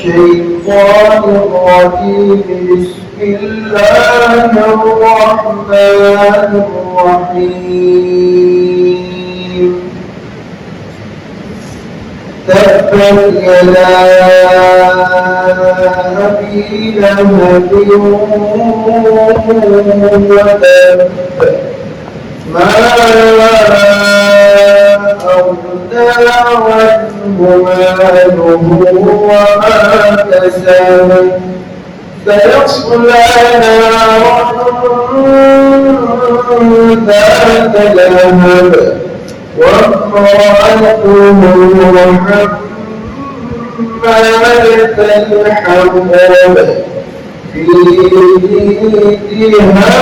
الشيطان الرجيم. بسم الله الرحمن الرحيم. تبت يدا أبي لهب وتب. ما أغنى عنه ماله وما كسب. سيصلى نارا ذات لهب وامرأته حمالة الحطب في جيدها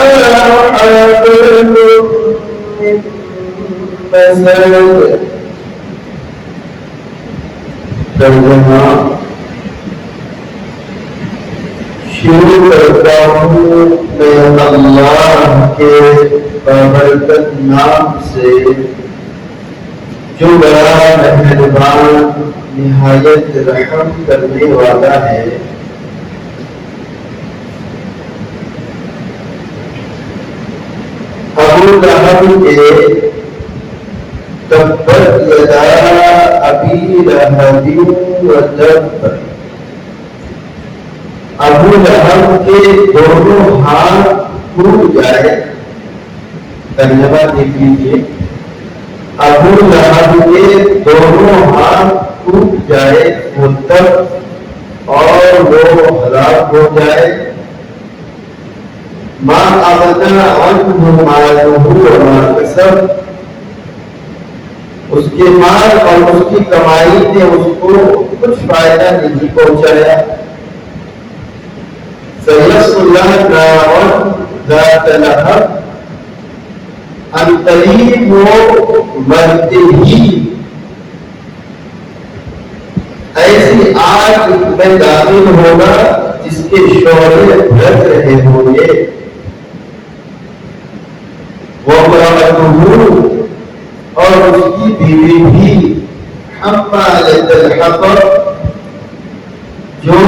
حبل من مسد. ترجمہ شروع کرتا ہوں میں اللہ کے بابرکت نام سے جو بڑا مہربان نہایت رحم کرنے والا ہے. ابو لہب کے تبت یدا ابی لہب وتب. ابو لہب کے دونوں ہاتھ ٹوٹ جائے. ترجمہ دیکھ لیجیے. ابو لہب کے دونوں ہاتھ ٹوٹ جائے وتب اور وہ ہلاک ہو جائے. ما اغنى عنه ماله وما كسب. اس کے مال اور اس کی کمائی نے اس کو کچھ فائدہ نہیں پہنچایا. سيصلى نارا ذات لهب. انقریب وہ مرتے ہی ایسی آگ میں داخل ہوگا جس کے شعلے بھڑک رہے ہوں گے. وامرأته اور اس کی بیوی بھی حمالۃ الحطب جو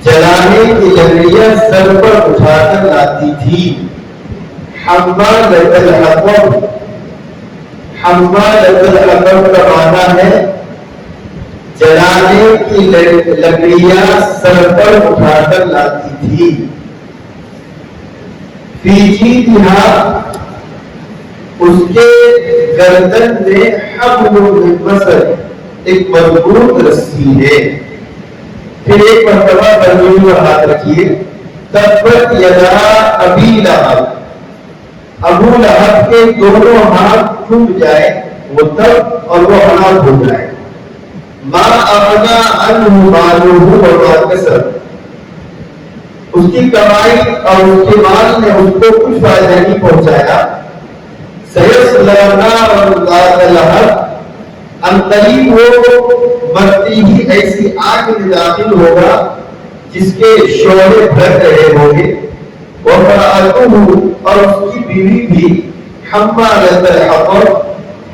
جلانے کی لکڑیاں سر پر اٹھا کر لاتی تھی. حمالۃ الحطب. حمالۃ الحطب کا معنی ہے جلانے کی لکڑیاں سر پر اٹھا کر لاتی تھی. فی جیدہا اس کے گردن میں حبل من مسد ایک مضبوط رسی ہے. پھر ایک مرتبہ ترجمے پر ہاتھ رکھیے. تبت یدا ابی لہب. ابو لہب کے دونوں ہاتھ ٹوٹ جائے وتب اور وہ ہلاک ہو جائے. ما اغنى عنه ماله وما كسب. اس کی کمائی اور اس کے مال نے اس کو کچھ فائدہ نہیں پہنچایا. سيصلى نارا ذات لهب. انقریب وہ مرتی ہی ایسی آگ میں داخل ہوگا جس کے شعلے بھڑک رہے ہوں گے. وامرأته اور اس کی بیوی بھی حمالۃ الحطب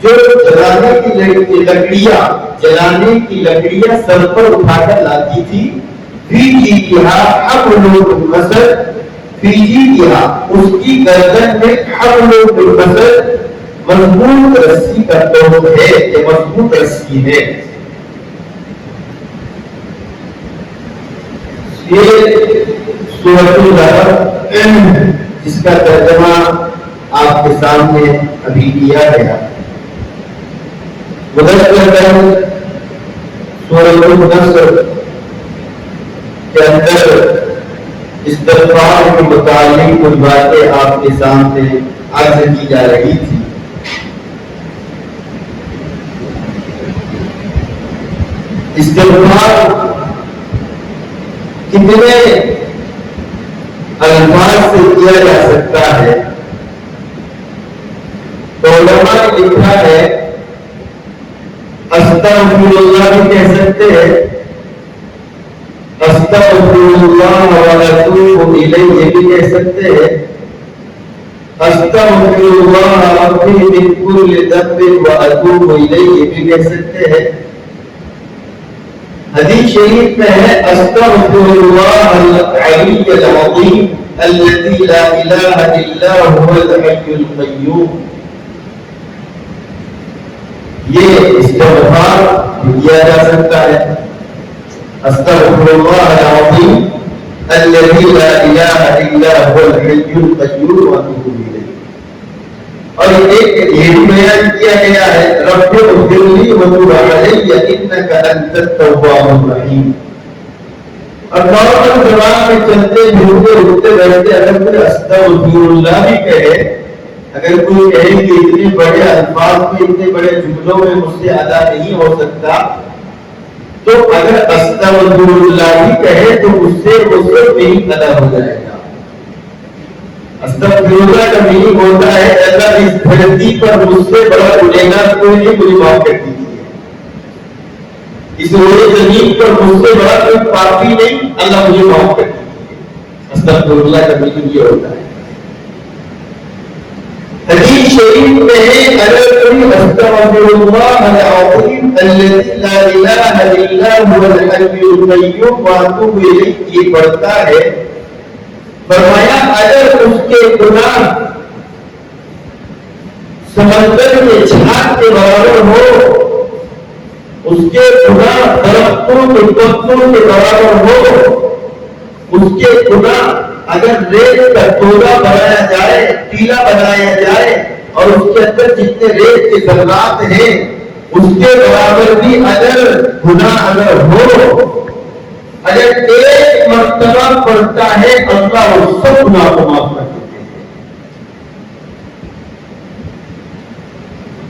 جو جلانے کی لکڑیاں سر پر اٹھا کر لاتی تھی. فی جیدہا حبل من مسد. فی جیدہا اس کی گردن میں حبل من مسد مضبوط رسی کا توق ہے. یہ مضبوط رسی ہے. یہ سورۃ اللہب جس کا ترجمہ آپ کے سامنے ابھی کیا گیا. سورۃ النصر کے اندر استغفار کے متعلق کچھ باتیں آپ کے سامنے عرض کی جا رہی تھی. استغفار کتنے الفاظ سے کیا جا سکتا ہے؟ تو علماء نے لکھا ہے استغفر اللہ بھی کہہ سکتے ہیں, استغفر اللہ واتوب الیہ بھی کہہ سکتے ہیں, استغفر اللہ ربی من کل ذنب واتوب الیہ بھی کہہ سکتے ہیں. حدیث شریف میں ہے استغفر اللہ العلی العظیم الذی لا الہ الا هو الحی القیوم. یہ استغفار کیا جا سکتا ہے. استغفر اللہ العظیم الذی لا الہ الا هو الحی القیوم واتوب الیہ. اور ایک یہ بیان کیا گیا ہے رب اغفر لی وتب علی انک انت التواب الرحیم. اور نارمل زبان میں چلتے پھرتے اٹھتے بیٹھتے اگر کوئی استغفر اللہ بھی کہے, اگر کوئی کہے کہ اتنے بڑے الفاظ میں اتنے بڑے جملوں میں مجھ سے ادا نہیں ہو سکتا, تو اگر استغفر اللہ بھی کہے تو اس سے نہیں ادا ہو جائے گا. استغفر اللہ کا میننگ ہوتا ہے اللہ اس دھرتی پر مجھ سے بڑا گنہگار کوئی نہیں, مجھے معاف کر دیجیے. اس روئے زمین پر مجھ سے بڑا کوئی پاپی نہیں, اللہ مجھے معاف کر دیجیے. استغفر اللہ کا میننگ یہ ہوتا ہے. حدیث شریف میں ہے اگر کوئی استغفر اللہ العظیم الذی لا الہ الا هو الحی القیوم واتوب الیہ یہ پڑھتا ہے, فرمایا اگر اس کے گناہ سمندر کے چھاپ کے برابر ہو, اس کے گناہ درختوں کے پتوں کے برابر ہو, اس کے گناہ اگر ریت کا ٹولا بنایا جائے, ٹیلا بنایا جائے اور اس کے اندر جتنے ریت کے ذرات ہیں اس کے برابر بھی اگر گناہ اگر ہو, اگر ایک مرتبہ پڑھتا ہے اللہ اس سب گناہ کو معاف کر دیتے ہیں.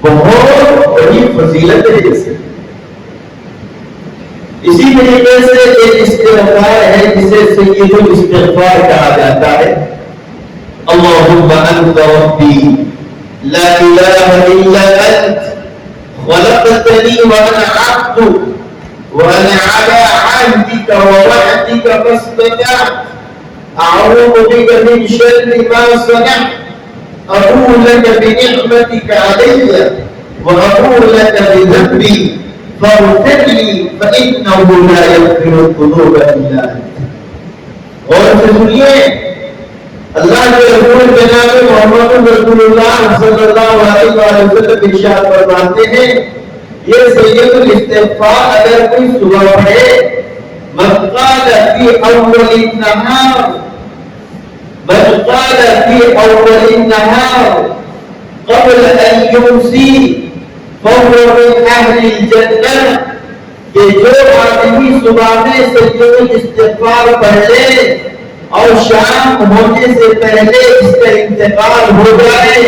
بہت بڑی فضیلت ہے اسے. اسی طریقے سے ایک استغفار ہے جسے سید الاستغفار کہا جاتا ہے. اللہم انت ربی لا الہ الا انت خلقتنی وانا عبدک وأنا على عهدك ووعدك ما استطعت أعوذ بك من شر ما صنعت أبوء لك بنعمتك علي وأبوء لك بذنبي فاغفر لي فإنه لا يغفر الذنوب إلا أنت. اور سنیے اللہ کے رسول جناب محمد رسول اللہ صلی اللہ علیہ وسلم ارشاد فرماتے ہیں یہ سید الاستغفار اگر کوئی صبح پڑھے من قال فی اول النهار قبل ان یمسی فهو من اہل الجنہ, کہ جو آدمی صبح میں سید الاستغفار پڑھ لے اور شام ہونے سے پہلے اس کا انتقال ہو جائے,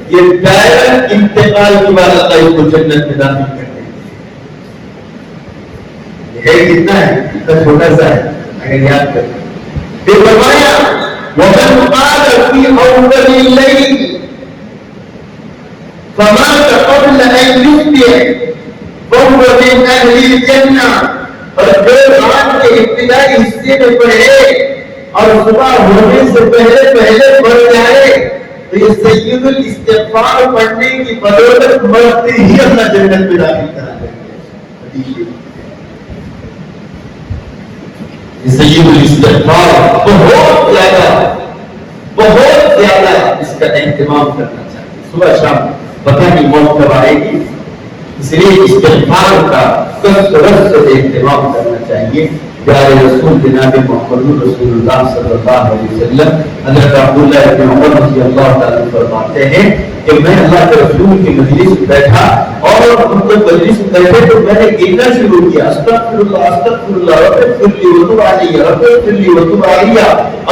یہ ڈائریکٹ انتقال کی بات اللہ اس کو جنت میں داخل کر دیں گے. ہے کتنا ہے, اتنا چھوٹا سا ہے اگر یاد کریں. پھر فرمایا وَمَنْ قَالَ فِي أَوَّلِ اللَّيْلِ فَمَاتَ قَبْلَ أَنْ يُصْبِحَ فَهُوَ مِنْ أَهْلِ الْجَنَّةِ. اور جو رات کے ابتدائی حصے میں پڑھے اور صبح ہونے سے پہلے پڑھ جائے تو یہ سید الاستغفار پڑھنے کی بدولت مرتے ہی اللہ جنت میں داخل کرا دیں گے. سید الاستغفار بہت زیادہ اس کا اہتمام کرنا چاہیے. صبح شام پتہ نہیں موت کب آئے گی, اس لیے استغفار کا کثرت سے اہتمام کرنا چاہیے. پیارے رسول جناب محمد رسول اللہ صلی اللہ علیہ وسلم حضرت عبداللہ ابن عمر رضی اللہ تعالیٰ فرماتے ہیں کہ میں اللہ کے رسول کی مجلس میں بیٹھا اور ہم جب مجلس میں بیٹھے تو میں نے گننا شروع کیا استغفر اللہ رب اغفر لی وتب علی رب اغفر لی وتب علی.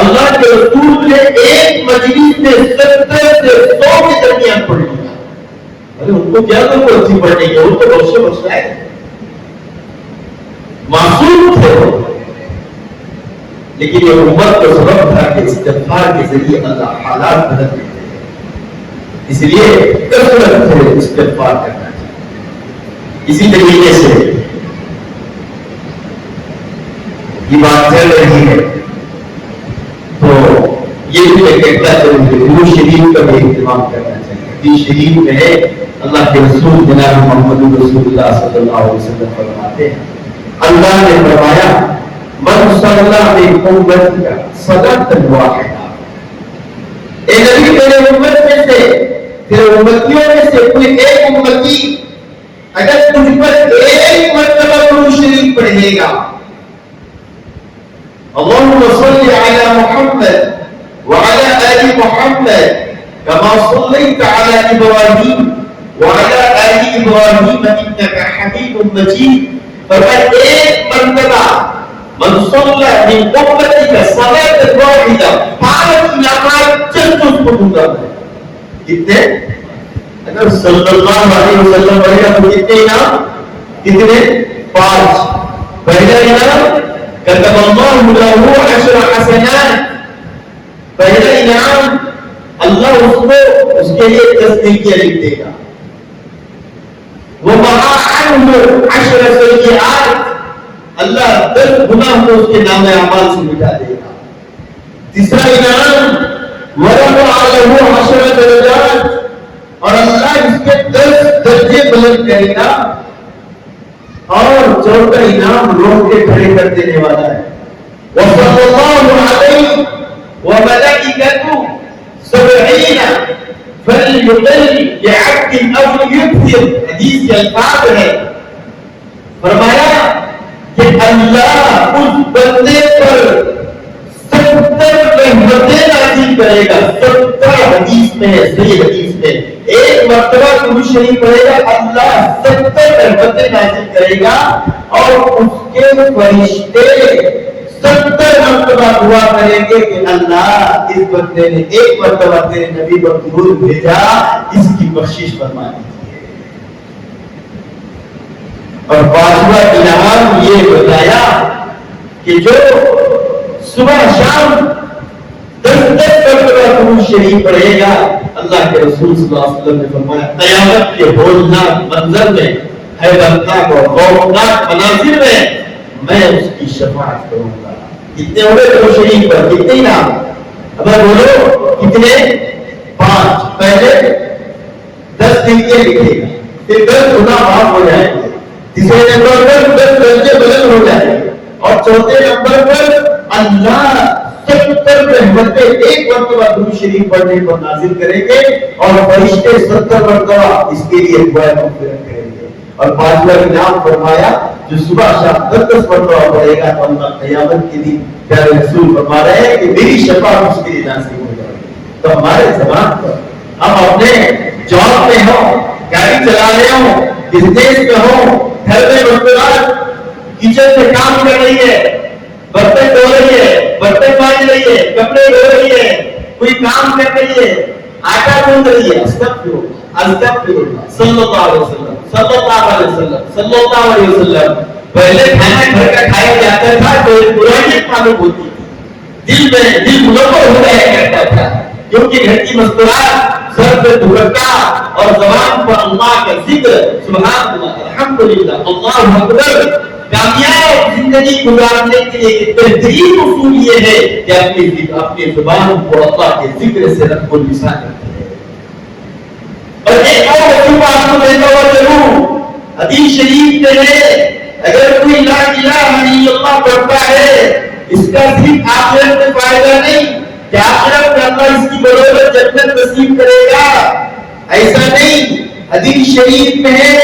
اللہ کے رسول نے ایک مجلس میں 70 سے 100 کے درمیان پڑھ لیا. ارے ان کو کیا ضرورت تھی پڑھنے کی, وہ تو بخش ہے, معصوم تھے. لیکن یہ امت کو سبب تھا کہ استغفار کے ذریعے اللہ حالات بدل دیتے ہیں. اس لیے کثرت سے استغفار کرنا چاہیے. اسی طریقے سے یہ بات چل رہی ہے تو یہ بھی ایک ایسا درود شریف کا بھی اہتمام کرنا چاہیے. حدیث شریف میں ہے اللہ کے رسول جناب محمد رسول اللہ صلی اللہ علیہ وسلم فرماتے ہیں اللہ نے فرمایا من صلی من امتی کا صلاۃ واحدہ، اے نبی میرے امت میں سے، تیرے امتیوں میں سے کوئی ایک امتی اگر تجھ پر ایک مرتبہ درود شریف پڑھے گا، اللهم صل على محمد وعلى آل محمد كما صليت على إبراهيم وعلى آل إبراهيم إنك حميد مجيد، فرمایا ایک مرتبہ من صلی من امتک صلاۃ واحدہ، 5 نماز چند اس کو دوں گا میں. کتنے؟ اگر صلی اللہ علیہ وسلم پڑھے گا تو کتنے انعام؟ کتنے؟ 5. پہلا انعام كتب الله له 10 حسنات، پہلا انعام اللہ اس کے لیے 10 نیکیاں لکھ دے گا. وَمَحَا عَنْهُ 10 سیئات، اللہ 10 گناہ کو اس کے نام اعمال سے مٹا دے گا. تیسرا انعام وَرَفَعَ لَهُ 10 درجات، اور اللہ اس کے 10 درجے بلند کرے گا. اور چوتھا انعام روح کے کھڑے کر دینے والا ہے. وصلی اللہ علیہ وملائکتہ 70 فلیقل بعبد او یکثر، حدیث کے الفاظ ہے. فرمایا کہ اللہ اس بندے پر 70 رحمتیں نازل کرے گا. 70 حدیث میں ہے، صحیح حدیث میں ایک مرتبہ درود شریف پڑھے گا اللہ 70 رحمتیں نازل کرے گا، اور اس کے فرشتے 70 مرتبہ دعا کریں گے کہ اللہ اس بندے نے ایک مرتبہ تیرے نبی پر درود بھیجا، اس کی بخشش فرما دیجیے. اور 5واں انعام یہ بتایا کہ جو صبح شام 10 مرتبہ درود شریف پڑھے گا، اللہ کے رسول صلی اللہ علیہ وسلم نے فرمایا قیامت کے ہولناک منظر میں، حیرتناک اور خوفناک مناظر میں اس کی شفاعت کروں گا. کتنے ہوئے درود شریف پر؟ کتنے نام؟ اب بولو کتنے؟ 5. پہلے 10 نیکیاں لکھے گا، پھر 10 گناہ معاف ہو جائیں گے، تیسرے نمبر پر 10 درجے بلند ہو جائیں گے، اور چوتھے نمبر پر اللہ 70 رحمتیں ایک مرتبہ درود شریف پڑھنے پر نازل کریں گے، اور فرشتے 70 مرتبہ اس کے لیے دعائیں مغفرت کریں گے. اور 5واں انعام فرمایا جو صبح شام 10 مرتبہ پڑھے گا تو اللہ قیامت کے دن پیارے رسول فرما رہے ہیں کہ میری شفاعت اس کے لیے نازل ہو جائے گی. تو ہمارے زبان پر ہم اپنے جاب میں ہوں، گاڑی چلا رہے ہوں، بزنس میں ہوں، گھر میں مشغولات، کچن میں کام کر رہی ہے، برتن دھو رہی ہے، برتن مانج رہی ہے، کپڑے دھو رہی ہے، کوئی کام کر رہی ہے، آٹا گوندھ رہی ہے، استغفر اللہ صلی اللہ علیہ وسلم صلی اللہ علیہ وسلم صلی اللہ علیہ وسلم. پہلے کھانا گھر کا کھایا جاتا تھا تو ایک برائیت معلوم ہوتی تھی، دل منور ہو جایا کرتا تھا، کیونکہ گھر کی مسکراہٹ، سر پہ دپٹہ اور زبان پر اللہ کا ذکر، سبحان اللہ الحمدللہ اللہ اکبر. کامیاب زندگی گزارنے کے لیے ایک بہترین اصول یہ ہے کہ اپنی زبان کو اللہ کے ذکر سے رب اللسان رکھیں. اور ایک اور وظیفہ آپ کو دیتا ہوا ضرور، حدیث شریف میں ہے اگر کوئی لا الہ الا اللہ پڑھتا ہے، اس کا صرف آخرت میں فائدہ نہیں کہ آخرت میں اللہ اس کی بدولت جنت نصیب کرے گا، ایسا نہیں. حدیث شریف میں ہے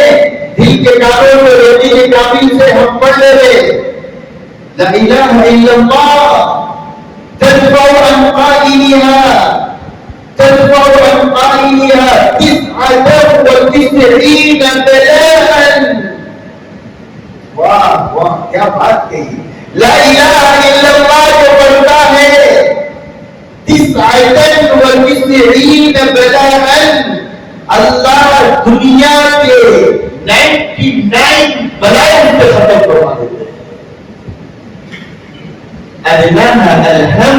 دل کے کانوں میں روٹی کے کامل سے ہم پڑھ لے رہے لا الہ الا اللہ تدفع عن قائلها تدفع عن قائلها 99 بلاء. واہ واہ کیا بات کہی. لا الہ الا اللہ جو پڑھتا ہے 99 بلاء، اللہ دنیا کے 99 بلائیں سے ختم کروا دیتے ہیں. ادناها الہم،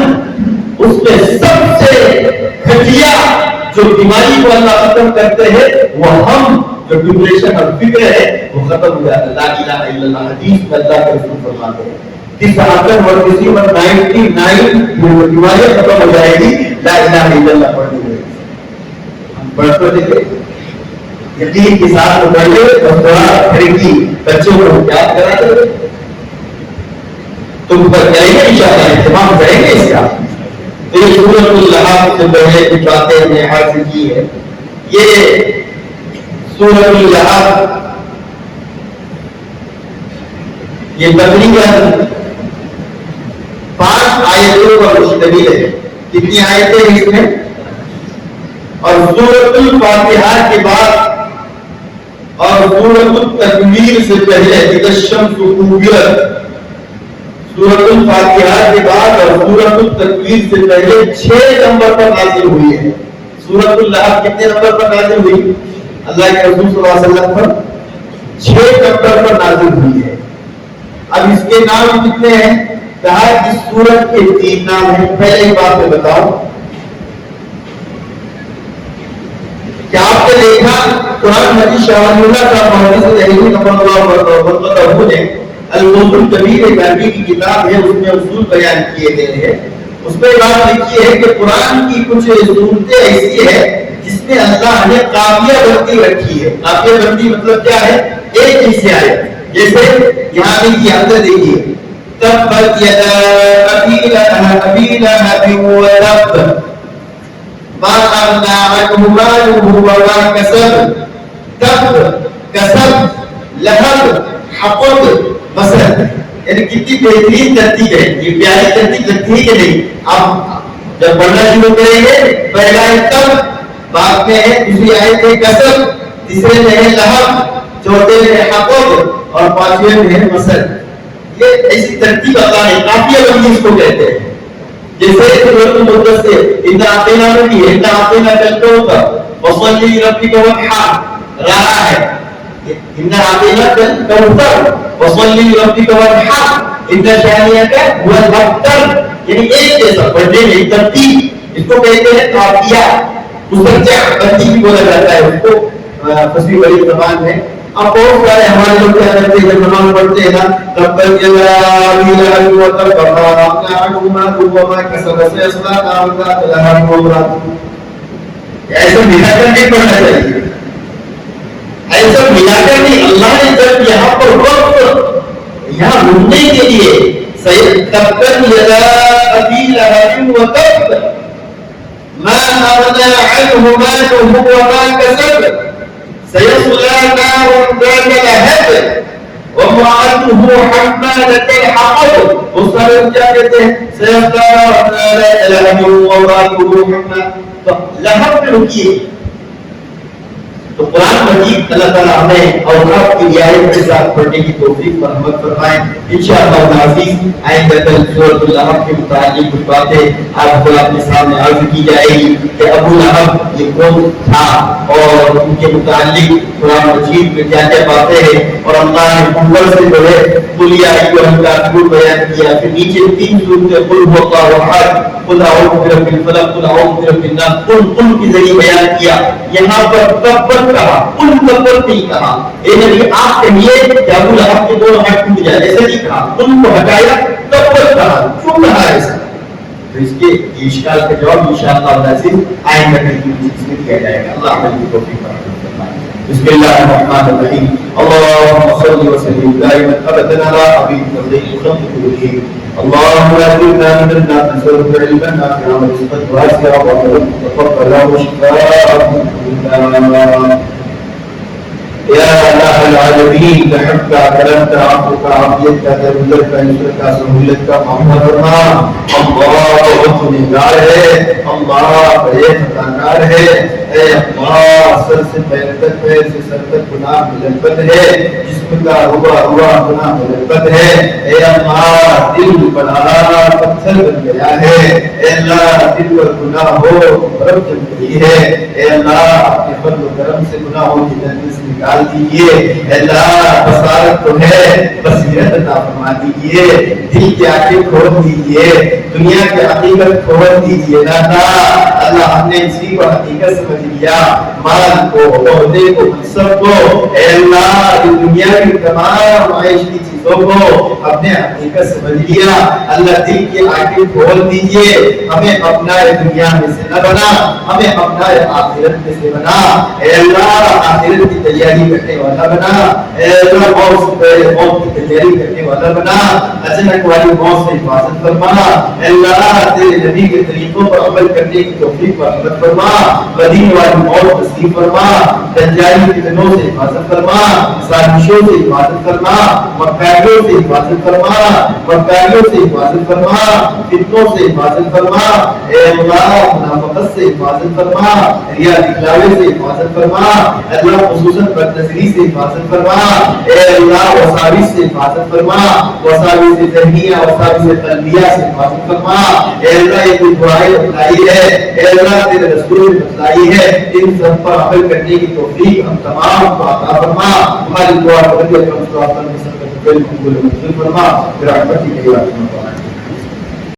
اس میں سب سے گھٹیا جو بیماری کو اللہ ختم کرتے ہیں وہ ہم، جو ڈپریشن اور فکر ہے وہ ختم ہو جاتا ہے. لا الہ الا اللہ حدیث میں اللہ کے رسول فرماتے ہیں کہ صحابہ اور کسی پر 99 بیماریاں ختم ہو جائے گی لا الہ الا اللہ پڑھنے سے. ہم پڑھتے دیکھیں یقین کے ساتھ پڑھ لے، بس تھوڑا کھڑکی بچوں کو یاد کرا دے. تم پر کریں گے انشاءاللہ، اہتمام کریں گے اس کا. تو یہ سورۃ اللحاف سے پہلے کچھ باتیں ہم نے حاصل کی ہے. یہ سورۃ اللحاف یہ تقریباً 5 آیتوں پر مشتمل ہے. کتنی آیتیں ہیں اس میں؟ اور سورۃ الفاتحہ کے بعد اور سورۃ التکویر سے پہلے اذا الشمس کورت، سورۃ الفاتحہ کے بعد اور سورۃ التکویر سے پہلے 6 نمبر پر نازل ہوئی ہے. سورۃ اللحاف کتنے نمبر پر نازل ہوئی؟ اللہ کے رسول صلی اللہ علیہ وسلم پر 6 نمبر پر نازل ہوئی ہے. اب اس کے نام کتنے ہیں؟ کہا اس سورت کے 3 نام ہیں. پہلے ایک بات میں بتاؤ، کیا آپ نے دیکھا قرآن مجید شاہ ولی اللہ کا محدث دہلوی رحمہ اللہ نے الفصل الکبیر ایک عربی کی کتاب ہے، اس میں اصول بیان کیے گئے ہیں. اس میں بات لکھی ہے کہ قرآن کی کچھ صورتیں ایسی ہے جس میں اللہ نے قافیہ بندی رکھی ہے. قافیہ بندی مطلب کیا ہے؟ ایک ہی سے آئے. جیسے یہاں دیکھیے، اندر دیکھیے تبت یدا ابی لہب وتب ما اغنى عنه ماله وما كسب. تب، کسب، لہب، حقد مثلا. یعنی کتنی بہترین ترتیب ہے. یہ پیاری ترتیب لگتی ہے کہ نہیں؟ آپ جب پڑھنا شروع کریں گے، پہلا ہے تب، بعد میں ہے دوسری آیت ہے کسب، تیسرے میں ہے لہب، چوتھے میں ہے حقد اور پانچویں میں ہے مثلا. یہ ایسی ترتیب اللہ نے قافیہ بندی اس کو کہتے ہیں. جیسے سورۃ المدثر انا اعطینا لکی انا اعطینا الکوثر فصلی لربک وانحر رہا ہے. انا اعطینا الکوثر فصلی لربک وانحر ان شانئک هو الابتر. یعنی ایک جیسا پڑھنے میں ترتیب، اس کو کہتے ہیں قافیہ مسجع بندی بھی بولا جاتا ہے اس کو فصیح بڑی زبان میں. اب بہت سارے ہمارے لوگ کیا کرتے ہیں، جب نماز پڑھتے ہیں نا تبت یدا ابی لہب وتب ما اغنى عنه ماله وما كسب سيصلى نارا ذات لہب وامرأته. ایسا ملا کر نہیں پڑھنا چاہیے، ایسا ملا کر نہیں. اللہ نے جب یہاں پر وقت یہاں رکنے کے لیے تبت یدا ابی لہب وتب ما اغنى عنه ماله وما كسب سيصلى نارا ذات لهب وامرأته حمالة الحطب. اس کا کیا کہتے ہیں؟ سيصلى نارا ذات لهب وامرأته حمالة لهب. میں رکیے تو قرآن مجید اللہ تعالیٰ ہمیں اوقات کی رعایت کے ساتھ پڑھنے کی توفیق مرحمت فرمائیں. انشاءاللہ العزیز آئندہ کل سورۃ اللحاف کے متعلق کچھ باتیں آپ کو اپنے سامنے عرض کی جائے گی کہ ابو لہب یہ کون تھا اور ان کے متعلق قرآن مجید میں کیا کیا باتیں ہیں. اور اللہ نے اوپر سے جو ہے قل یا ایھا الکافرون بیان کیا، پھر نیچے 3 سورتیں قل هو اللہ احد، قل اعوذ برب الفلق، قل اعوذ برب الناس، قل کے ذریعے بیان کیا. یہاں پر تبت کہا، قل تبت نہیں کہا. اے نبی آپ کہیے کہ ابو لہب کے 2 ہاتھ ٹوٹ جائے، ایسے نہیں کہا. قل کو ہٹایا، تبت کہا. کیوں کہا ایسا؟ تو اس کے اشکال کا جواب انشاءاللہ العزیز آئندہ کی اس میں دیا جائے گا. اللہ ہمیں توفیق عطا فرمائے. بسم اللہ الرحمن الرحیم. اللهم صل وسلم دائما ابدا على حبيبك خير الخلق كلهم. اللهم اجعلنا من الناس نسألك علما نافعا ورزقا واسعا وعملا متقبلا وشفاء من كل يا اله العالمين بحبك كرمت عفوك عافيتك ذلك نصرك سهولتك محمد اللہ بہت گنہگار ہے، اللہ بڑے خطاکار ہے. اے اللہ سر سے پیر تک، پیر سے سر تک گناہ ملبت ہے، جسم کا ہوا گناہ ملبت ہے. اے اللہ دل بڑا پتھر بن گیا ہے. اے اللہ دل پر گناہ ہو برف جم گئی ہے. اے اللہ اپنے فضل و کرم سے گناہوں کی جنت سے نکال دیجیے. اے اللہ بصارت تو ہے، بصیرت عطا فرما دیجیے. دل کی آنکھیں کھول دیجیے، دنیا کی حقیقت کھول دیجیے. اللہ ہم نے اسی کو حقیقت سمجھ لیا، مال کو، عہدے کو، منصب کو. اے اللہ دنیا کی تمام معاشی چیزوں کو اپنے حقیقت سمجھ لیا. اللہ دل کی آنکھیں کھول دیجیے. ہمیں اپنا دنیا میں سے نہ بنا، ہمیں اپنا آخرت میں سے بنا. اے اللہ آخرت کی تیاری کرنے والا بنا. اے اللہ موت سے پہلے موت کی تیاری کرنے والا بنا، اچانک والی موت سے حفاظت فرما، اے اللہ تیرے نبی کے طریقوں پر عمل کرنے کی توفیق مرحمت فرما، مدینے والی موت نصیب فرما، دجالی فتنوں سے حفاظت فرما، سازشوں سے حفاظت فرما، مکاریوں سے حفاظت فرما، مکاریوں سے حفاظت فرما، فتنوں سے حفاظت فرما، اے اللہ منافقت سے حفاظت فرما، ریا دکھلاوے سے حفاظت فرما، اللہ خصوصاً بدنظری سے حفاظت فرما، اے اللہ وساوس سے حفاظت فرما، وساوس ذہنیہ، وساوس قلبیہ سے حفاظت فرما، اے اللہ یہ کوئی دعائیں بتلائی ہے، اے اللہ تیرے رسول نے بتلائی ہے، ان سب پر عمل کرنے کی توفیق ہم تمام کو عطا فرما، ہماری دعا قبول فرما، برحمتک یا ارحم الراحمین۔